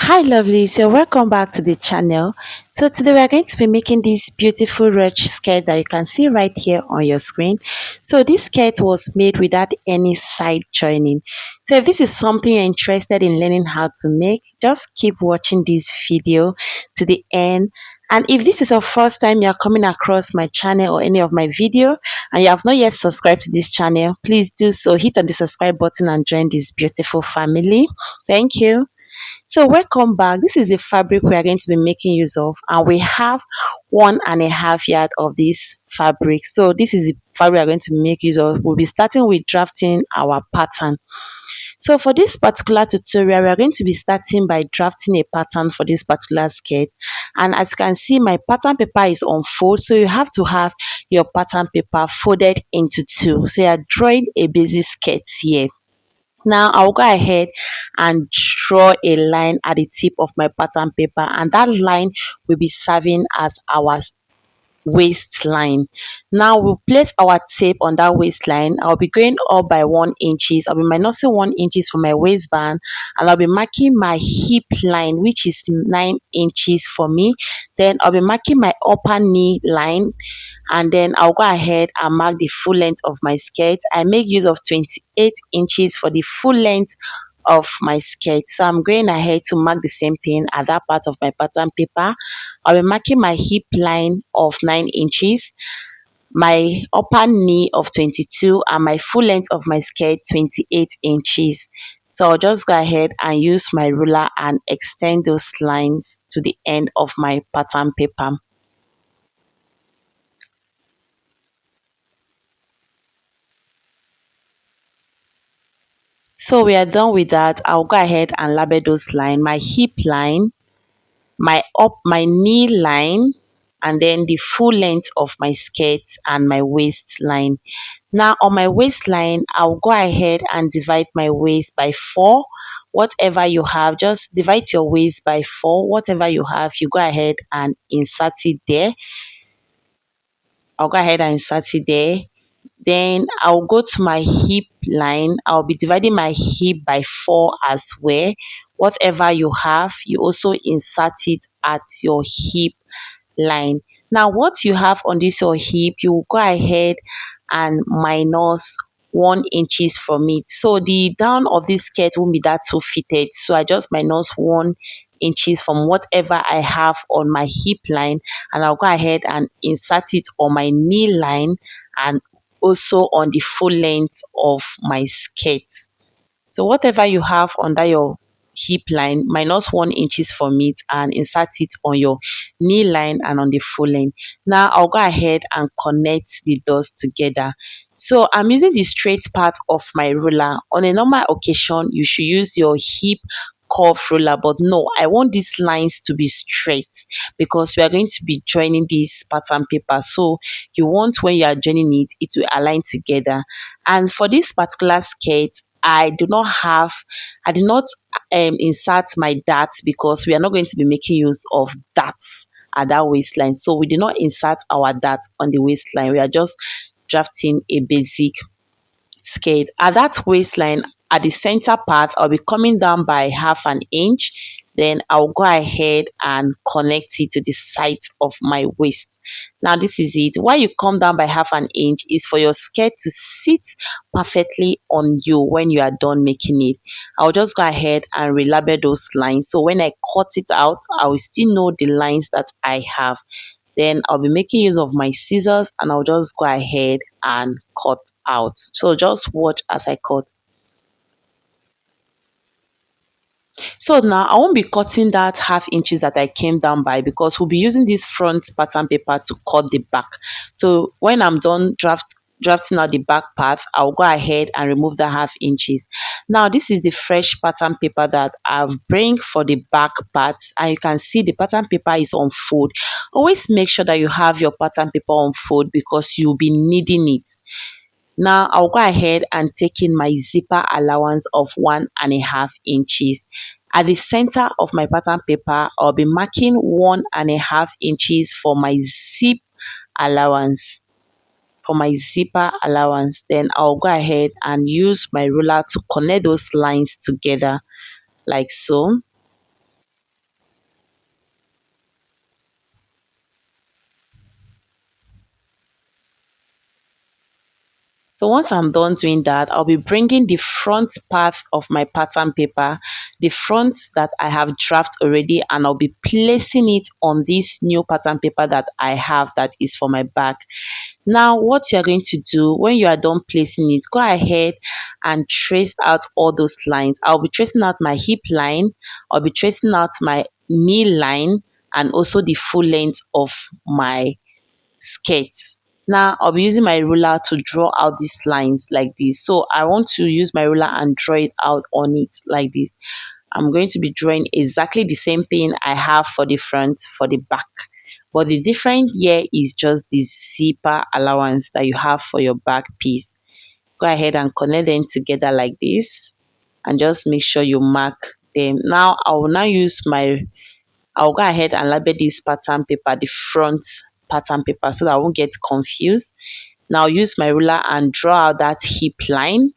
Hi lovely, so welcome back to the channel. So today we are going to be making this beautiful ruched skirt that you can see right here on your screen. So this skirt was made without any side joining. So if this is something you're interested in learning how to make, just keep watching this video to the end. And if this is your first time you're coming across my channel or any of my video and you have not yet subscribed to this channel, please do so. Hit on the subscribe button and join this beautiful family. Thank you. So welcome back. This is the fabric we are going to be making use of, and we have 1.5 yard of this fabric. So this is the fabric we are going to make use of. We'll be starting with drafting our pattern. So for this particular tutorial, we are going to be starting by drafting a pattern for this particular skirt. And as you can see, my pattern paper is on fold, so you have to have your pattern paper folded into two. So you are drawing a basic skirt here. Now I'll go ahead and draw a line at the tip of my pattern paper, and that line will be serving as our waistline. Now we'll place our tape on that waistline. I'll be going up by 1 inches. I'll be minusing 1 inches from my waistband, and I'll be marking my hip line, which is 9 inches for me. Then I'll be marking my upper knee line, and then I'll go ahead and mark the full length of my skirt. I make use of 28 inches for the full length of my skirt. So I'm going ahead to mark the same thing at that part of my pattern paper. I'll be marking my hip line of 9 inches, my upper knee of 22, and my full length of my skirt 28 inches. So I'll just go ahead and use my ruler and extend those lines to the end of my pattern paper. So we are done with that. I'll go ahead and label those lines. My hip line, my knee line, and then the full length of my skirt and my waistline. Now on my waistline, I'll go ahead and divide my waist by 4. Whatever you have, just divide your waist by 4. Whatever you have, you go ahead and insert it there. I'll go ahead and insert it there. Then I'll go to my hip line. I'll be dividing my hip by 4 as well. Whatever you have, you also insert it at your hip line. Now what you have on this your hip, you go ahead and minus 1 inches from it. So the down of this skirt won't be that too fitted. So I just minus 1 inches from whatever I have on my hip line, and I'll go ahead and insert it on my knee line and also on the full length of my skirt. So whatever you have under your hip line, minus 1 inches from it and insert it on your knee line and on the full length. Now I'll go ahead and connect the dots together. So I'm using the straight part of my ruler. On a normal occasion, you should use your hip curve ruler, but no, I want these lines to be straight because we are going to be joining this pattern paper. So you want, when you are joining it, it will align together. And for this particular skirt, I did not insert my darts because we are not going to be making use of darts at that waistline. So we did not insert our dart on the waistline. We are just drafting a basic skirt. At that waistline, at the center part, I'll be coming down by 1/2 inch. Then I'll go ahead and connect it to the side of my waist. Now this is it. Why you come down by 1/2 inch is for your skirt to sit perfectly on you when you are done making it. I'll just go ahead and relabel those lines. So when I cut it out, I will still know the lines that I have. Then I'll be making use of my scissors and I'll just go ahead and cut out. So just watch as I cut. So now I won't be cutting that 1/2 inches that I came down by because we'll be using this front pattern paper to cut the back. So when I'm done drafting out the back part, I'll go ahead and remove the 1/2 inches. Now this is the fresh pattern paper that I've bring for the back part, and you can see the pattern paper is on fold. Always make sure that you have your pattern paper on fold because you'll be needing it. Now I'll go ahead and take in my zipper allowance of 1.5 inches. At the center of my pattern paper, I'll be marking 1.5 inches for my zip allowance. For my zipper allowance, then I'll go ahead and use my ruler to connect those lines together like so. So once I'm done doing that, I'll be bringing the front part of my pattern paper, the front that I have draft already, and I'll be placing it on this new pattern paper that I have that is for my back. Now, what you're going to do when you are done placing it, go ahead and trace out all those lines. I'll be tracing out my hip line, I'll be tracing out my knee line, and also the full length of my skirt. Now I'll be using my ruler to draw out these lines like this. So I want to use my ruler and draw it out on it like this. I'm going to be drawing exactly the same thing I have for the front, for the back. But the difference here is just the zipper allowance that you have for your back piece. Go ahead and connect them together like this and just make sure you mark them. Now I will now use my I'll go ahead and label this pattern paper, the front pattern paper, so that I won't get confused. Now I'll use my ruler and draw out that hip line.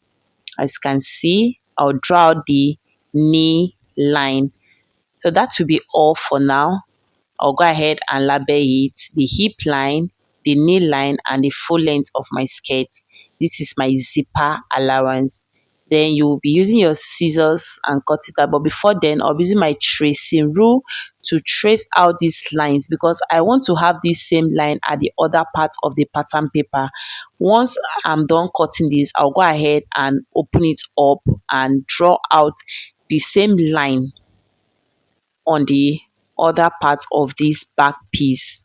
As you can see, I'll draw out the knee line. So that will be all for now. I'll go ahead and label it, the hip line, the knee line, and the full length of my skirt. This is my zipper allowance. Then you will be using your scissors and cut it out. But before then, I'll be using my tracing rule to trace out these lines because I want to have this same line at the other part of the pattern paper. Once I'm done cutting this, I'll go ahead and open it up and draw out the same line on the other part of this back piece.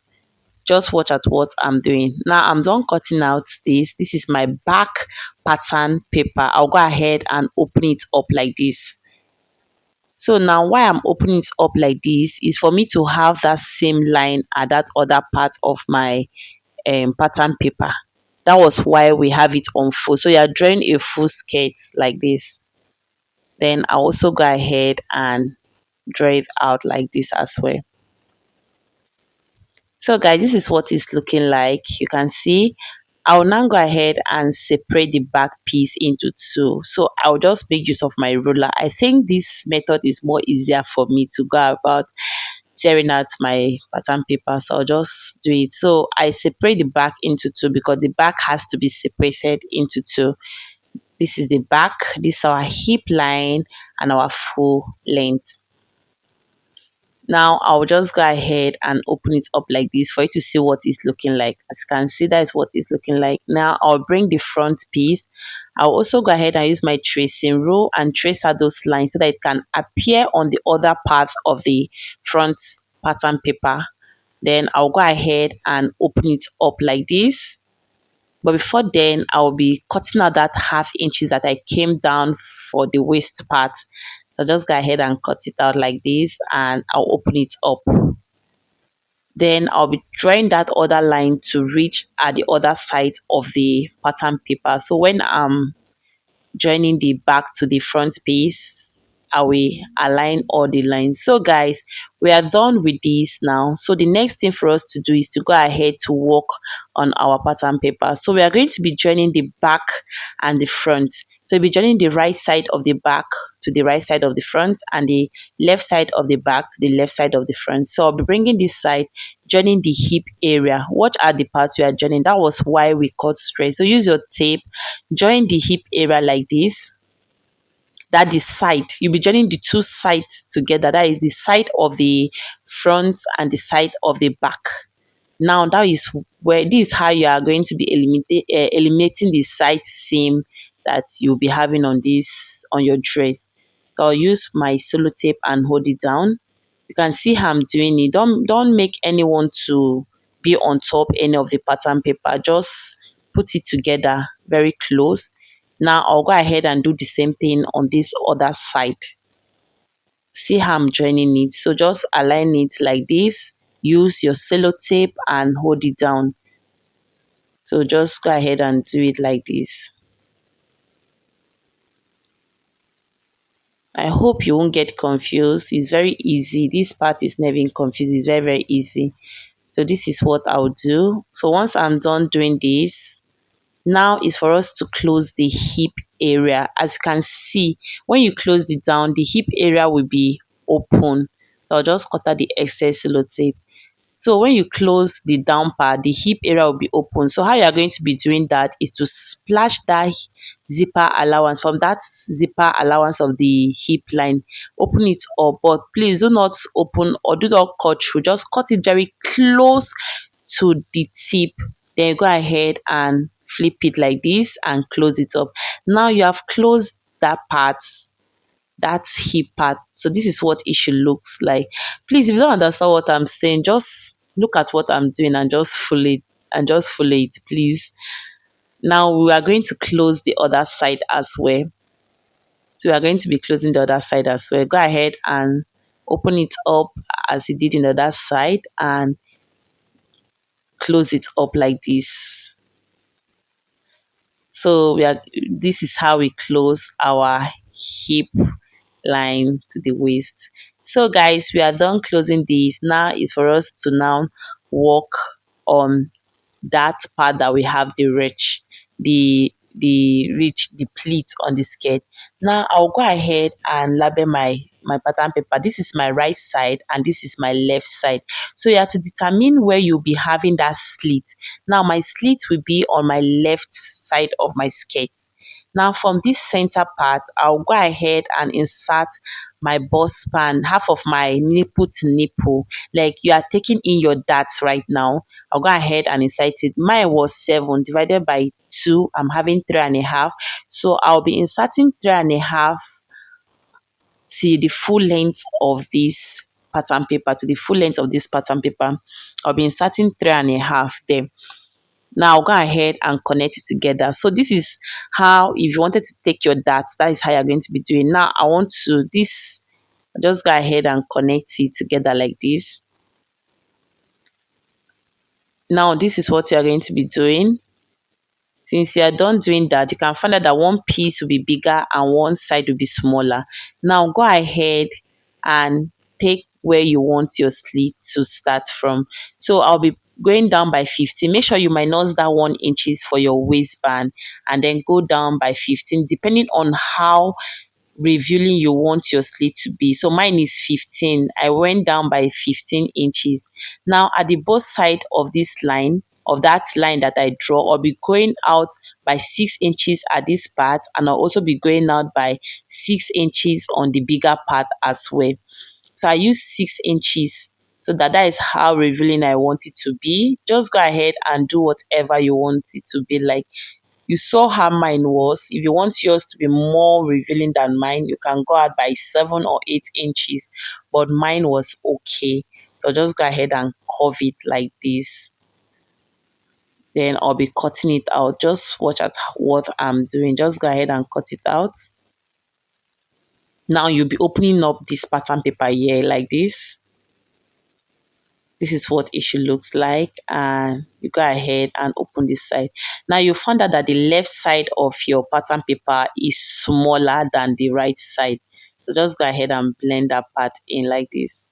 Just watch at what I'm doing. Now I'm done cutting out this. This is my back pattern paper. I'll go ahead and open it up like this. So now why I'm opening it up like this is for me to have that same line at that other part of my pattern paper. That was why we have it on full. So you're drawing a full skirt like this. Then I also go ahead and draw it out like this as well. So guys, this is what it's looking like. You can see I'll now go ahead and separate the back piece into two. So I'll just make use of my ruler. I think this method is more easier for me to go about tearing out my pattern paper. So I'll just do it. So I separate the back into two because the back has to be separated into two. This is the back, this is our hip line and our full length. Now I'll just go ahead and open it up like this for you to see what it's looking like. As you can see, that is what it's looking like. Now I'll bring the front piece. I'll also go ahead and use my tracing rule and trace out those lines so that it can appear on the other part of the front pattern paper. Then I'll go ahead and open it up like this. But before then, I'll be cutting out that half inches that I came down for the waist part. So just go ahead and cut it out like this and I'll open it up. Then I'll be drawing that other line to reach at the other side of the pattern paper. So when I'm joining the back to the front piece, I will align all the lines. So guys, we are done with this now. So the next thing for us to do is to go ahead to work on our pattern paper. So we are going to be joining the back and the front. So we'll be joining the right side of the back to the right side of the front and the left side of the back to the left side of the front. So I'll be bringing this side, joining the hip area. What are the parts we are joining? That was why we cut straight. So use your tape, join the hip area like this. That is side. You'll be joining the two sides together. That is the side of the front and the side of the back. Now that is where this is how you are going to be eliminating the side seam that you'll be having on this on your dress. So I'll use my solo tape and hold it down. You can see how I'm doing it. Don't make anyone to be on top any of the pattern paper. Just put it together very close. Now I'll go ahead and do the same thing on this other side. See how I'm joining it. So just align it like this. Use your cello tape and hold it down. So just go ahead and do it like this. I hope you won't get confused. It's very easy. This part is never confused. It's very, very easy. So this is what I'll do. So once I'm done doing this, now is for us to close the hip area. As you can see, when you close it down, the hip area will be open. So I'll just cut out the excess cello tape. So when you close the down part, the hip area will be open. So how you are going to be doing that is to splash that zipper allowance from that zipper allowance of the hip line. Open it up, but please do not open or do not cut through. Just cut it very close to the tip. Then go ahead and flip it like this and close it up. Now you have closed that part, that hip part. So this is what it should looks like. Please, if you don't understand what I'm saying, just look at what I'm doing and just follow it, please. Now we are going to close the other side as well. So we are going to be closing the other side as well. Go ahead and open it up as you did in the other side and close it up like this. So this is how we close our hip line to the waist. So guys, we are done closing this. Now is for us to now work on that part that we have the reach, the pleat on the skirt. Now I'll go ahead and label my pattern paper. This is my right side and this is my left side. So you have to determine where you'll be having that slit. Now my slit will be on my left side of my skirt. Now from this center part, I'll go ahead and insert my bust span, half of my nipple to nipple. Like you are taking in your darts right now. I'll go ahead and insert it. Mine was 7 divided by 2. I'm having 3.5. So I'll be inserting 3.5 to the full length of this pattern paper, to the full length of this pattern paper. I'll be inserting 3.5 there. Now I'll go ahead and connect it together. So this is how, if you wanted to take your darts, that is how you're going to be doing. Now I want to just go ahead and connect it together like this. Now this is what you're going to be doing. Since you are done doing that, you can find out that one piece will be bigger and one side will be smaller. Now go ahead and take where you want your slit to start from. So I'll be going down by 15. Make sure you minus that 1 inches for your waistband and then go down by 15 depending on how revealing you want your slit to be. So mine is 15. I went down by 15 inches. Now at the both side of this line, of that line that I draw, I'll be going out by 6 inches at this part and I'll also be going out by 6 inches on the bigger part as well. So I use 6 inches so that is how revealing I want it to be. Just go ahead and do whatever you want it to be like. You saw how mine was. If you want yours to be more revealing than mine, you can go out by 7 or 8 inches. But mine was okay. So just go ahead and curve it like this. Then I'll be cutting it out. Just watch at what I'm doing. Just go ahead and cut it out. Now you'll be opening up this pattern paper here like this. This is what it should looks like, and you go ahead and open this side. Now you found out that the left side of your pattern paper is smaller than the right side. So just go ahead and blend that part in like this.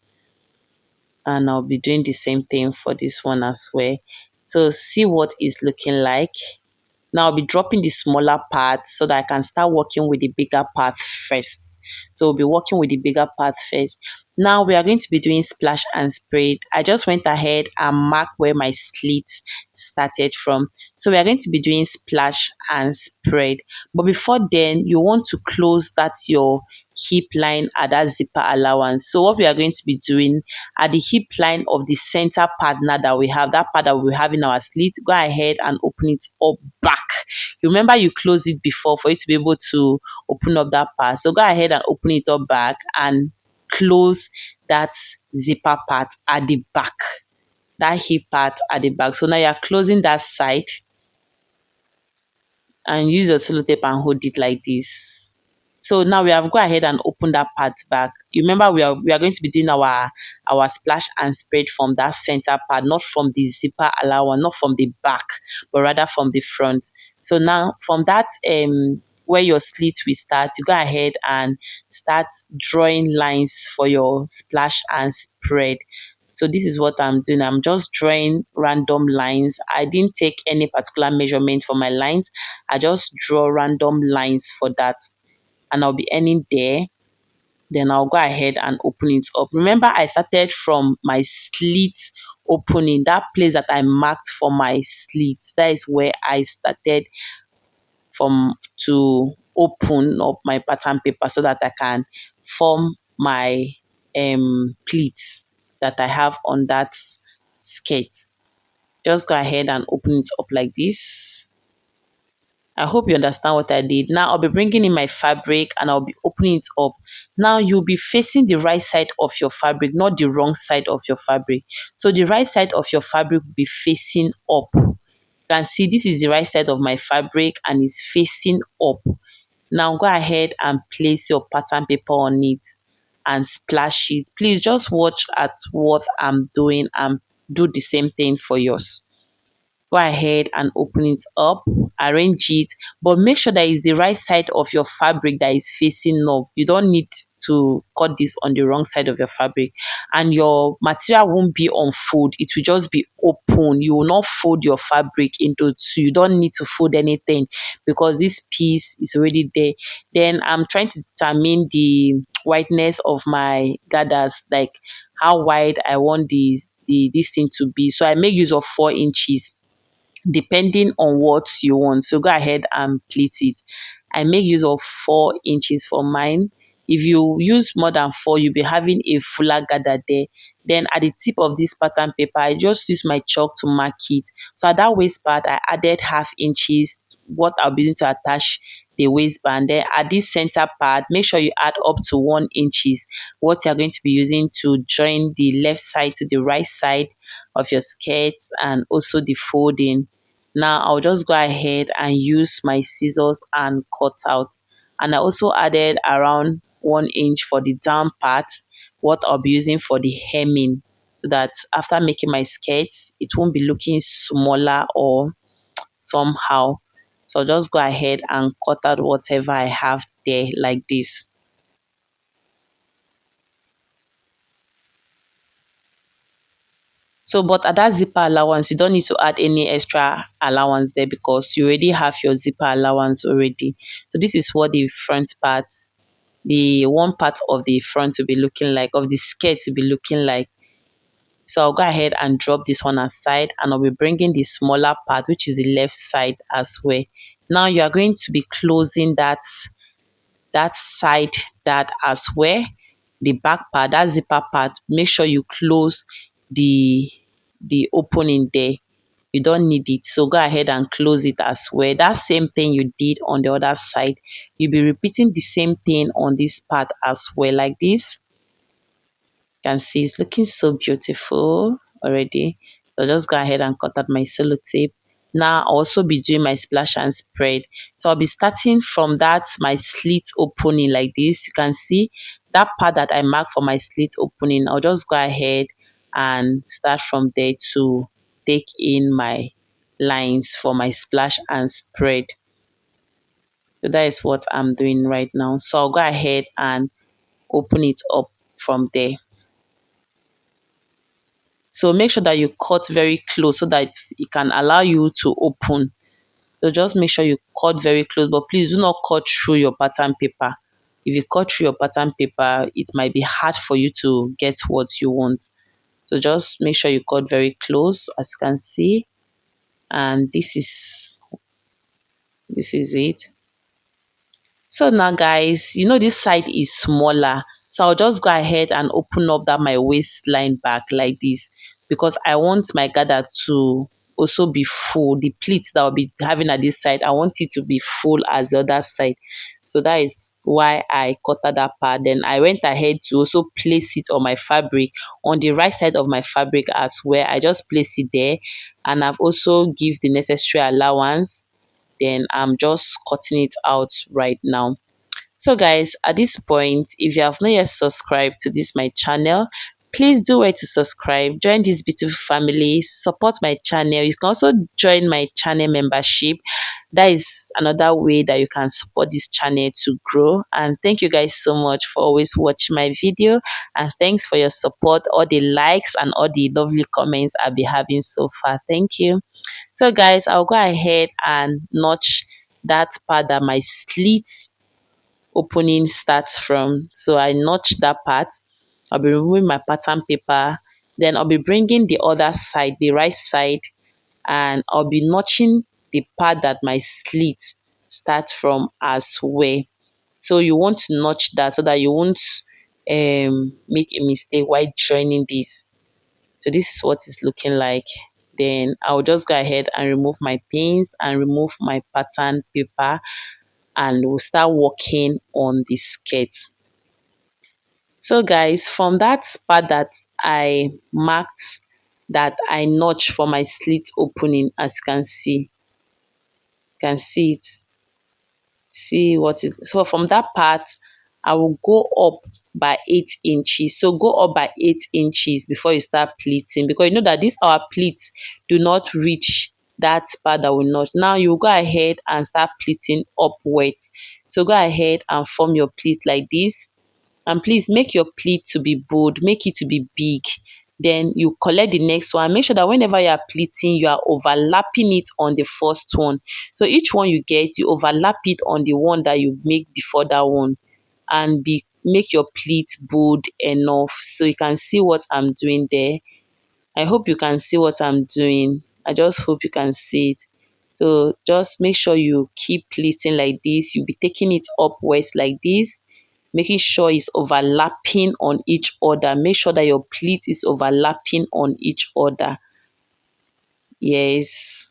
And I'll be doing the same thing for this one as well. So see what it's looking like. Now I'll be dropping the smaller part so that I can start working with the bigger part first. So we'll be working with the bigger part first. Now we are going to be doing splash and spread. I just went ahead and marked where my slit started from. So we are going to be doing splash and spread. But before then, you want to close that your hip line at that zipper allowance. So what we are going to be doing at the hip line of the center part now that we have, that part that we have in our slit, go ahead and open it up back. You remember you closed it before for you to be able to open up that part. So go ahead and open it up back and close that zipper part at the back, that hip part at the back. So now you're closing that side and use your sellotape and hold it like this. So now we have go ahead and open that part back. You remember we are going to be doing our splash and spread from that center part, not from the zipper allowance, not from the back, but rather from the front. So now from that where your slit will start, you go ahead and start drawing lines for your splash and spread. So this is what I'm doing. I'm just drawing random lines. I didn't take any particular measurement for my lines. I just draw random lines for that. And I'll be ending there. Then I'll go ahead and open it up. Remember, I started from my slit opening, that place that I marked for my slit, that is where I started from to open up my pattern paper so that I can form my pleats that I have on that skirt. Just go ahead and open it up like this. I hope you understand what I did. Now I'll be bringing in my fabric and I'll be opening it up. Now you'll be facing the right side of your fabric, not the wrong side of your fabric. So the right side of your fabric will be facing up. You can see this is the right side of my fabric and it's facing up. Now go ahead and place your pattern paper on it and splash it. Please just watch at what I'm doing and do the same thing for yours. Go ahead and open it up, arrange it, but make sure that it's the right side of your fabric that is facing up. You don't need to cut this on the wrong side of your fabric, and your material won't be on fold, it will just be open. You will not fold your fabric into two. You don't need to fold anything because this piece is already there. Then I'm trying to determine the wideness of my gathers, like how wide I want this thing to be. So I make use of 4 inches depending on what you want. So go ahead and pleat it. I make use of 4 inches for mine. If you use more than 4, you'll be having a fuller gather there. Then at the tip of this pattern paper, I just use my chalk to mark it. So at that waist part, I added ½ inches, what I'll be doing to attach the waistband. Then at this center part, make sure you add up to 1 inches, what you're going to be using to join the left side to the right side of your skirt and also the folding. Now I'll just go ahead and use my scissors and cut out. And I also added around 1 inch for the down part, what I'll be using for the hemming, so that after making my skirt, it won't be looking smaller or somehow. So I'll just go ahead and cut out whatever I have there like this. So, but at that zipper allowance, you don't need to add any extra allowance there because you already have your zipper allowance already. So this is what the front part, the one part of the front will be looking like, of the skirt will be looking like. So I'll go ahead and drop this one aside and I'll be bringing the smaller part, which is the left side as well. Now you are going to be closing that side, that as well, the back part, that zipper part. Make sure you close the opening there. You don't need it, so go ahead and close it as well. That same thing you did on the other side, you'll be repeating the same thing on this part as well, like this. You can see it's looking so beautiful already. So just go ahead and cut out my sellotape. Now I'll also be doing my splash and spread. So I'll be starting from that my slit opening like this. You can see that part that I marked for my slit opening. I'll just go ahead and start from there to take in my lines for my splash and spread. So that is what I'm doing right now. So I'll go ahead and open it up from there. So make sure that you cut very close so that it can allow you to open. So just make sure you cut very close, but please do not cut through your pattern paper. If you cut through your pattern paper, it might be hard for you to get what you want. So just make sure you cut very close, as you can see. And this is it. So now guys, this side is smaller. So I'll just go ahead and open up that my waistline back like this because I want my gather to also be full. The pleats that I'll be having at this side, I want it to be full as the other side. So that is why I cut out that part. Then I went ahead to also place it on my fabric, on the right side of my fabric as well. I just place it there and I've also give the necessary allowance. Then I'm just cutting it out right now. So guys, at this point, if you have not yet subscribed to this my channel, please do wait to subscribe, join this beautiful family, support my channel. You can also join my channel membership. That is another way that you can support this channel to grow. And thank you guys so much for always watching my video, and thanks for your support, all the likes and all the lovely comments I've been having so far. Thank you. So guys, I'll go ahead and notch that part that my slit opening starts from. So I notch that part. I'll be removing my pattern paper. Then I'll be bringing the other side, the right side, and I'll be notching the part that my slit starts from as well. So you want to notch that so that you won't make a mistake while joining this. So this is what it's looking like. Then I'll just go ahead and remove my pins and remove my pattern paper, and we'll start working on the skirt. So guys, from that part that I marked, that I notched for my slit opening, as you can see it, see what it, so from that part I will go up by 8 inches. So go up by 8 inches before you start pleating, because you know that these our pleats do not reach that part that will not. Now you go ahead and start pleating upwards. So go ahead and form your pleat like this, and please make your pleat to be bold, make it to be big. Then you collect the next one. Make sure that whenever you are pleating, you are overlapping it on the first one. So each one you get, you overlap it on the one that you make before that one, and make your pleat bold enough so you can see what I'm doing there. I hope you can see what I'm doing. I just hope you can see it. So just make sure you keep pleating like this. You'll be taking it upwards like this, making sure it's overlapping on each other. Make sure that your pleat is overlapping on each other. Yes.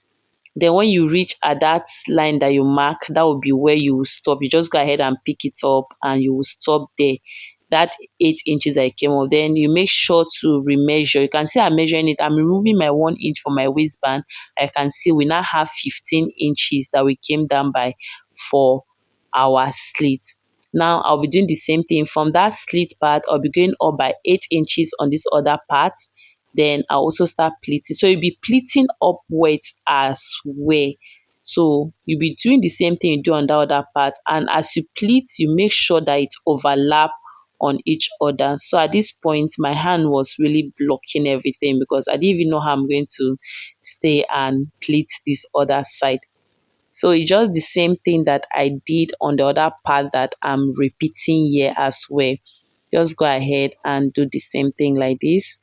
Then when you reach at that line that you mark, that will be where you will stop. You just go ahead and pick it up and you will stop there. That 8 inches I came up. Then you make sure to remeasure. You can see I'm measuring it. I'm removing my 1 inch from my waistband. I can see we now have 15 inches that we came down by for our slit. Now I'll be doing the same thing from that slit part. I'll be going up by 8 inches on this other part. Then I'll also start pleating. So you'll be pleating upwards as well. So you'll be doing the same thing you do on the other part. And as you pleat, you make sure that it overlap on each other. So at this point, my hand was really blocking everything because I didn't even know how I'm going to stay and pleat this other side. So it's just the same thing that I did on the other part that I'm repeating here as well. Just go ahead and do the same thing like this.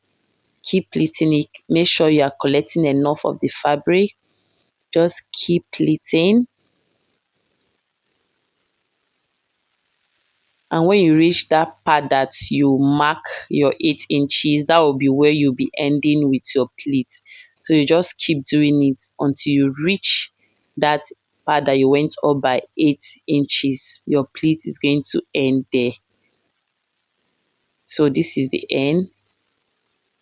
Keep pleating it. Make sure you are collecting enough of the fabric. Just keep pleating. And when you reach that part that you mark your 8 inches, that will be where you'll be ending with your pleat. So you just keep doing it until you reach that part that you went up by 8 inches. Your pleat is going to end there. So this is the end.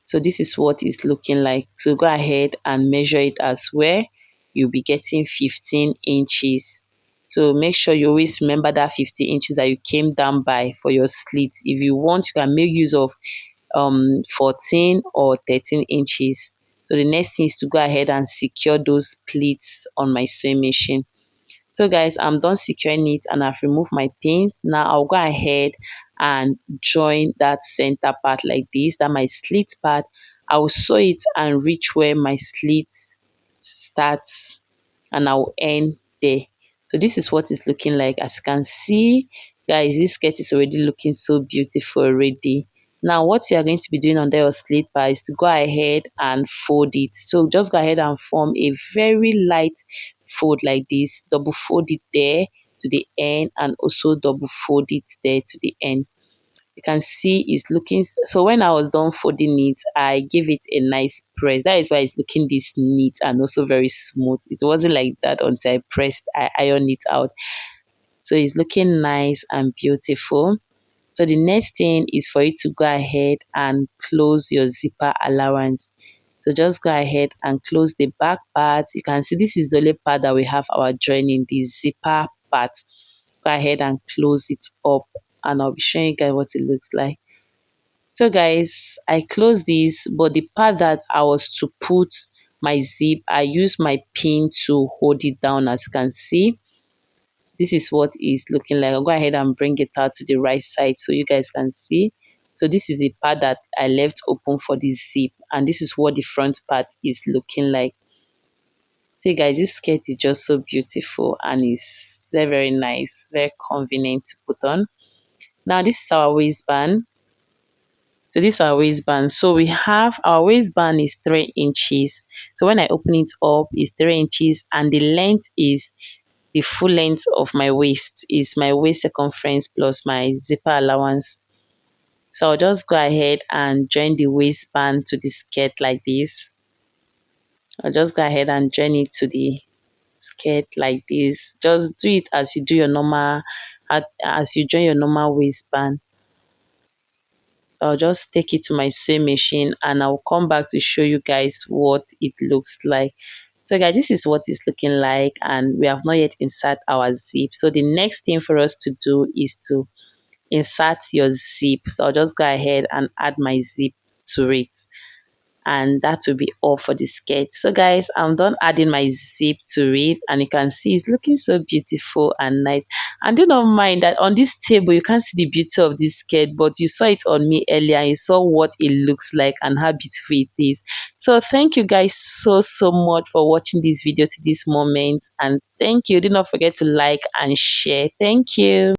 So this is what it's looking like. So go ahead and measure it as well. You'll be getting 15 inches. So make sure you always remember that 15 inches that you came down by for your slit. If you want, you can make use of 14 or 13 inches. So the next thing is to go ahead and secure those pleats on my sewing machine. So guys, I'm done securing it and I've removed my pins. Now I'll go ahead and join that center part like this, that my slit part. I will sew it and reach where my slit starts, and I will end there. So this is what it's looking like. As you can see, guys, this skirt is already looking so beautiful already. Now what you are going to be doing under your slit part is to go ahead and fold it. So just go ahead and form a very light fold like this, double fold it there to the end, and also double fold it there to the end. You can see it's looking, so when I was done folding it, I gave it a nice press. That is why it's looking this neat and also very smooth. It wasn't like that until I ironed it out. So it's looking nice and beautiful. So the next thing is for you to go ahead and close your zipper allowance. So just go ahead and close the back part. You can see this is the only part that we have our joining, the zipper part. Go ahead and close it up, and I'll be showing you guys what it looks like. So guys, I closed this, but the part that I was to put my zip, I used my pin to hold it down. As you can see, this is what it's looking like. I'll go ahead and bring it out to the right side so you guys can see. So this is the part that I left open for the zip, and this is what the front part is looking like. So guys, this skirt is just so beautiful and it's very, very nice, very convenient to put on. Now this is our waistband. So this is our waistband. So we have our waistband is 3 inches. So when I open it up, it's 3 inches, and the length is the full length of my waist, is my waist circumference plus my zipper allowance. So I'll just go ahead and join the waistband to the skirt like this. I'll just go ahead and join it to the skirt like this. Just do it as you do your normal, as you join your normal waistband. So I'll just take it to my sewing machine and I'll come back to show you guys what it looks like. So guys, this is what it's looking like, and we have not yet insert our zip. So the next thing for us to do is to insert your zip. So I'll just go ahead and add my zip to it, and that will be all for the skirt. So guys, I'm done adding my zip to it, and you can see it's looking so beautiful and nice. And do not mind that on this table you can't see the beauty of this skirt, but you saw it on me earlier and you saw what it looks like and how beautiful it is. So thank you guys so much for watching this video to this moment, and thank you. Do not forget to like and share. Thank you.